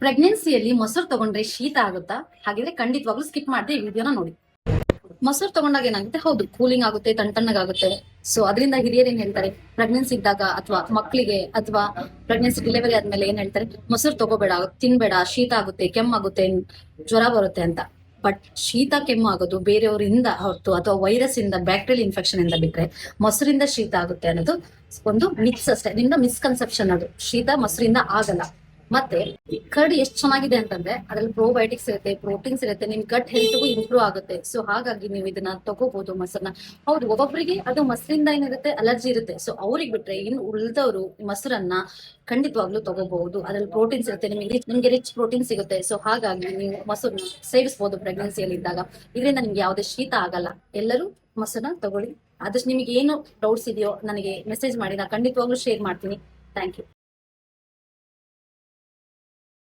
ಪ್ರೆಗ್ನೆನ್ಸಿಯಲ್ಲಿ ಮೊಸರು ತಗೊಂಡ್ರೆ ಶೀತ ಆಗುತ್ತಾ? ಹಾಗಿದ್ರೆ ಖಂಡಿತವಾಗ್ಲೂ ಸ್ಕಿಪ್ ಮಾಡದೆ ಈ ವಿಡಿಯೋನ ನೋಡಿ. ಮೊಸರು ತಗೊಂಡಾಗ ಏನಾಗುತ್ತೆ, ಹೌದು ಕೂಲಿಂಗ್ ಆಗುತ್ತೆ, ತಣ್ಣಗಾಗುತ್ತೆ. ಸೊ ಅದರಿಂದ ಹಿರಿಯರು ಏನ್ ಹೇಳ್ತಾರೆ, ಪ್ರೆಗ್ನೆನ್ಸಿ ಇದ್ದಾಗ ಅಥವಾ ಮಕ್ಕಳಿಗೆ ಅಥವಾ ಪ್ರೆಗ್ನೆನ್ಸಿ ಡೆಲಿವರಿ ಆದ್ಮೇಲೆ ಏನ್ ಹೇಳ್ತಾರೆ, ಮೊಸರು ತಗೋಬೇಡ, ತಿನ್ಬೇಡ, ಶೀತ ಆಗುತ್ತೆ, ಕೆಮ್ಮಾಗುತ್ತೆ, ಜ್ವರ ಬರುತ್ತೆ ಅಂತ. ಬಟ್ ಶೀತ ಕೆಮ್ಮು ಆಗೋದು ಬೇರೆಯವರಿಂದ ಹೊರತು ಅಥವಾ ವೈರಸ್ ಇಂದ, ಬ್ಯಾಕ್ಟೀರಿಯಲ್ ಇನ್ಫೆಕ್ಷನ್ ಇಂದ ಬಿಟ್ರೆ ಮೊಸರಿಂದ ಶೀತ ಆಗುತ್ತೆ ಅನ್ನೋದು ಒಂದು ಮಿಕ್ಸ್ ಅಷ್ಟೇ, ನಿಮ್ದ ಮಿಸ್ಕನ್ಸೆಪ್ಷನ್. ಅದು ಶೀತ ಮೊಸರಿಂದ ಆಗಲ್ಲ. ಮತ್ತೆ ಕರ್ಡ್ ಎಷ್ಟು ಚೆನ್ನಾಗಿದೆ ಅಂತಂದ್ರೆ ಅದ್ರಲ್ಲಿ ಪ್ರೋಬಯೋಟಿಕ್ಸ್ ಇರುತ್ತೆ, ಪ್ರೋಟೀನ್ಸ್ ಇರುತ್ತೆ, ನಿಮ್ ಗಟ್ ಹೆಲ್ತ್ಗೂ ಇಂಪ್ರೂವ್ ಆಗುತ್ತೆ. ಸೊ ಹಾಗಾಗಿ ನೀವು ಇದನ್ನ ತಗೋಬಹುದು ಮೊಸರನ್ನ. ಹೌದು, ಒಬ್ಬೊಬ್ಬರಿಗೆ ಅದು ಮೊಸರಿಂದ ಏನಿರುತ್ತೆ ಅಲರ್ಜಿ ಇರುತ್ತೆ. ಸೊ ಅವ್ರಿಗೆ ಬಿಟ್ರೆ ಇನ್ನು ಉಳಿದವರು ಮೊಸರನ್ನ ಖಂಡಿತವಾಗ್ಲೂ ತಗೋಬಹುದು. ಅದ್ರಲ್ಲಿ ಪ್ರೋಟೀನ್ಸ್ ಇರುತ್ತೆ, ನಿಮ್ಗೆ ರಿಚ್ ಪ್ರೋಟೀನ್ ಸಿಗುತ್ತೆ. ಸೊ ಹಾಗಾಗಿ ನೀವು ಮೊಸರನ್ನ ಸೇವಿಸಬಹುದು ಪ್ರೆಗ್ನೆನ್ಸಿಯಲ್ಲಿ ಇದ್ದಾಗ. ಇದರಿಂದ ನಿಮ್ಗೆ ಯಾವುದೇ ಶೀತ ಆಗಲ್ಲ. ಎಲ್ಲರೂ ಮೊಸರನ್ನ ತಗೊಳ್ಳಿ. ಆದಷ್ಟು ನಿಮಗೆ ಏನು ಡೌಟ್ಸ್ ಇದೆಯೋ ನನಗೆ ಮೆಸೇಜ್ ಮಾಡಿ, ನಾನು ಖಂಡಿತವಾಗ್ಲೂ ಶೇರ್ ಮಾಡ್ತೀನಿ. Thank you.